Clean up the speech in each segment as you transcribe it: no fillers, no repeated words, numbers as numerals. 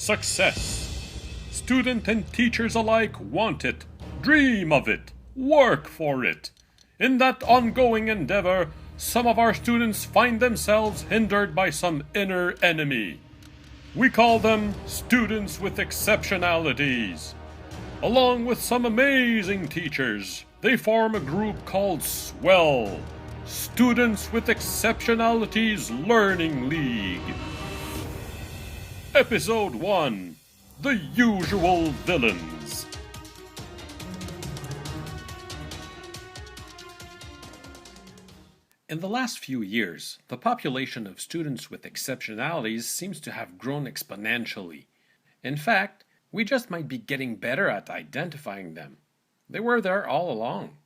Success. Student and teachers alike want it, dream of it, work for it. In that ongoing endeavor, some of our students find themselves hindered by some inner enemy. We call them students with exceptionalities. Along with some amazing teachers, they form a group called SWELL, Students with Exceptionalities Learning League. Episode 1: The Usual Villains. In the last few years, the population of students with exceptionalities seems to have grown exponentially. In fact, we just might be getting better at identifying them. They were there all along.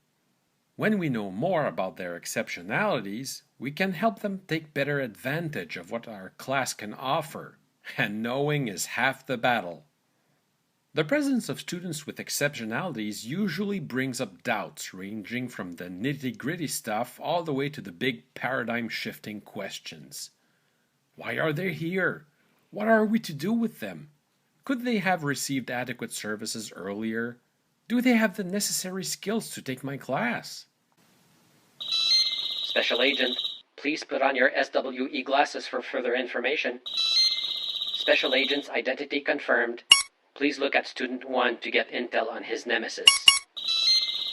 When we know more about their exceptionalities, we can help them take better advantage of what our class can offer. And knowing is half the battle. The presence of students with exceptionalities usually brings up doubts ranging from the nitty-gritty stuff all the way to the big paradigm-shifting questions. Why are they here? What are we to do with them? Could they have received adequate services earlier? Do they have the necessary skills to take my class? Special Agent, please put on your SWE glasses for further information. Special Agent's identity confirmed. Please look at Student 1 to get intel on his nemesis.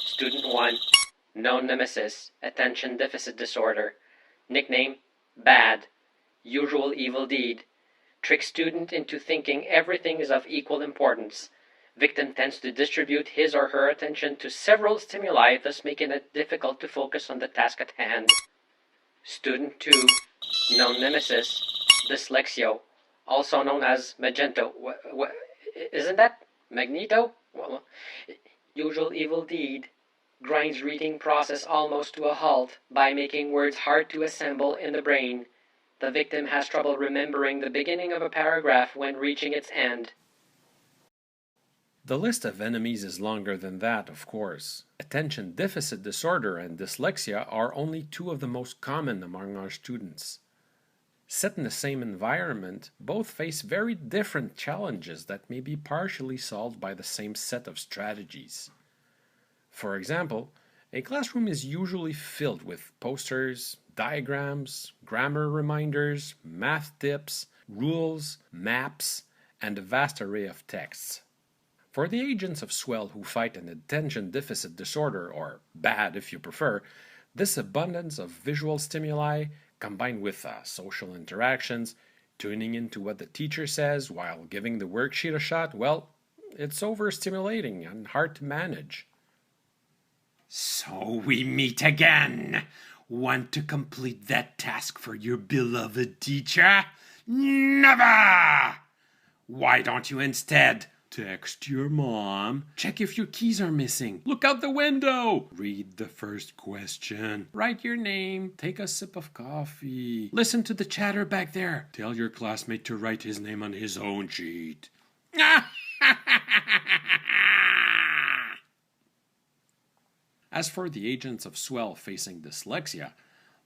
Student 1, known nemesis, attention deficit disorder. Nickname, Bad. Usual evil deed. Trick student into thinking everything is of equal importance. Victim tends to distribute his or her attention to several stimuli, thus making it difficult to focus on the task at hand. Student 2, known nemesis, dyslexia, also known as Magento. Isn't that Magneto? Well, usual evil deed. Grinds reading process almost to a halt by making words hard to assemble in the brain. The victim has trouble remembering the beginning of a paragraph when reaching its end. The list of enemies is longer than that, of course. Attention deficit disorder and dyslexia are only two of the most common among our students. Set in the same environment, both face very different challenges that may be partially solved by the same set of strategies. For example, a classroom is usually filled with posters, diagrams, grammar reminders, math tips, rules, maps, and a vast array of texts. For the agents of SWELL who fight an attention deficit disorder, or BAD if you prefer, this abundance of visual stimuli, combined with social interactions, tuning into what the teacher says while giving the worksheet a shot, well, it's overstimulating and hard to manage. So we meet again. Want to complete that task for your beloved teacher? Never! Why don't you instead text your mom, check if your keys are missing, look out the window, read the first question, write your name, take a sip of coffee, listen to the chatter back there, tell your classmate to write his name on his own sheet. As for the agents of SWELL facing dyslexia,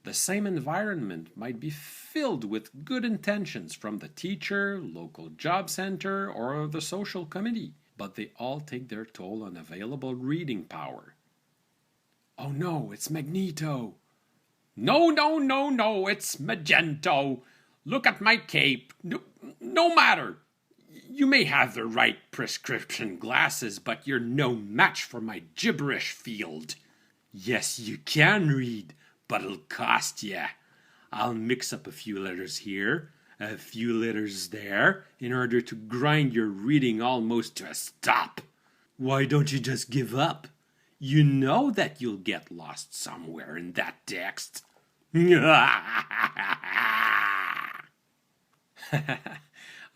the same environment might be filled with good intentions from the teacher, local job center, or the social committee, but they all take their toll on available reading power. Oh no, it's Magneto. No, it's Magento. Look at my cape. No matter. You may have the right prescription glasses, but you're no match for my gibberish field. Yes, you can read, but it'll cost ya. I'll mix up a few letters here, a few letters there, in order to grind your reading almost to a stop. Why don't you just give up? You know that you'll get lost somewhere in that text.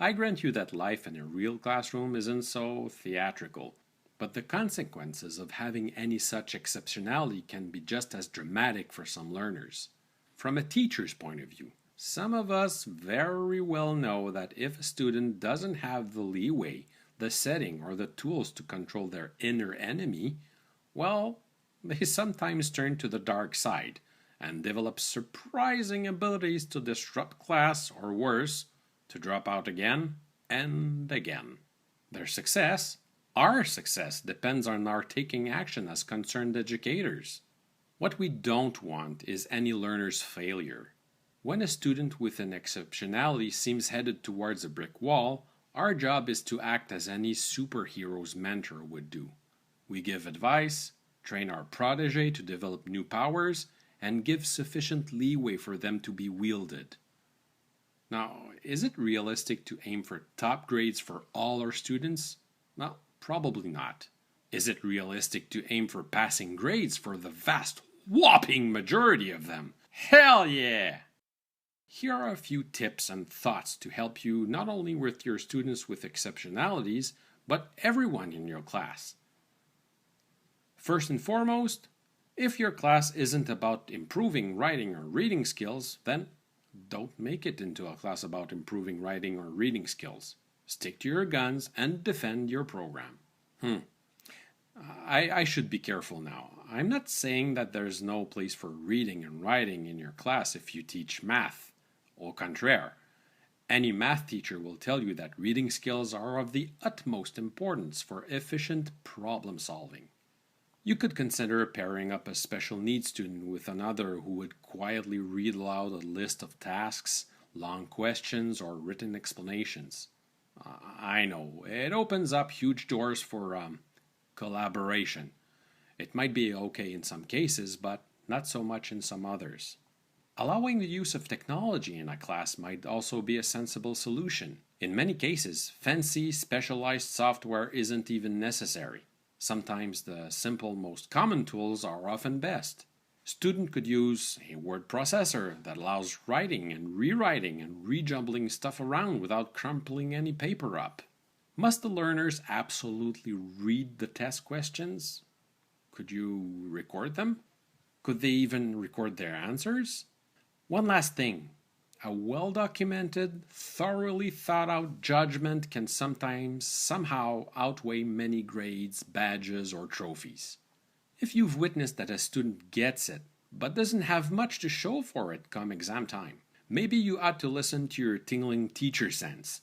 I grant you that life in a real classroom isn't so theatrical, but the consequences of having any such exceptionality can be just as dramatic for some learners. From a teacher's point of view, some of us very well know that if a student doesn't have the leeway, the setting, or the tools to control their inner enemy, well, they sometimes turn to the dark side and develop surprising abilities to disrupt class, or worse, to drop out again and again. Their success, our success, depends on our taking action as concerned educators. What we don't want is any learner's failure. When a student with an exceptionality seems headed towards a brick wall, our job is to act as any superhero's mentor would do. We give advice, train our protege to develop new powers, and give sufficient leeway for them to be wielded. Now, is it realistic to aim for top grades for all our students? Well, probably not. Is it realistic to aim for passing grades for the vast, whopping majority of them? Hell yeah! Here are a few tips and thoughts to help you not only with your students with exceptionalities, but everyone in your class. First and foremost, if your class isn't about improving writing or reading skills, then don't make it into a class about improving writing or reading skills. Stick to your guns and defend your program. I should be careful now. I'm not saying that there's no place for reading and writing in your class if you teach math. Au contraire, any math teacher will tell you that reading skills are of the utmost importance for efficient problem solving. You could consider pairing up a special needs student with another who would quietly read aloud a list of tasks, long questions, or written explanations. I know, it opens up huge doors for collaboration. It might be okay in some cases, but not so much in some others. Allowing the use of technology in a class might also be a sensible solution. In many cases, fancy, specialized software isn't even necessary. Sometimes the simple, most common tools are often best. Student could use a word processor that allows writing and rewriting and rejumbling stuff around without crumpling any paper up. Must the learners absolutely read the test questions? Could you record them? Could they even record their answers? One last thing. A well-documented, thoroughly thought-out judgment can sometimes somehow outweigh many grades, badges, or trophies. If you've witnessed that a student gets it, but doesn't have much to show for it come exam time, maybe you ought to listen to your tingling teacher sense.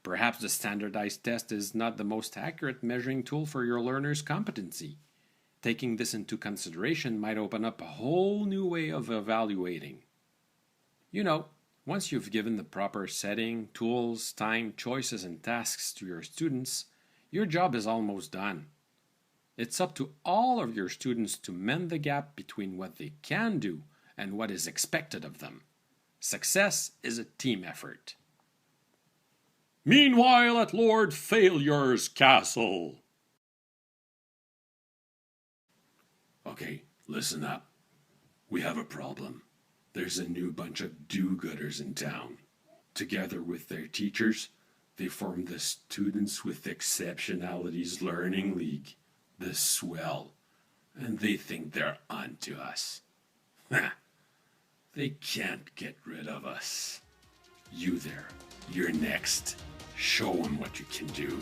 Perhaps the standardized test is not the most accurate measuring tool for your learner's competency. Taking this into consideration might open up a whole new way of evaluating. You know, once you've given the proper setting, tools, time, choices, and tasks to your students, your job is almost done. It's up to all of your students to mend the gap between what they can do and what is expected of them. Success is a team effort. Meanwhile at Lord Failure's castle. Okay, listen up. We have a problem. There's a new bunch of do-gooders in town. Together with their teachers, they formed the Students with Exceptionalities Learning League, the Swell, and they think they're onto us. They can't get rid of us. You there, you're next. Show them what you can do.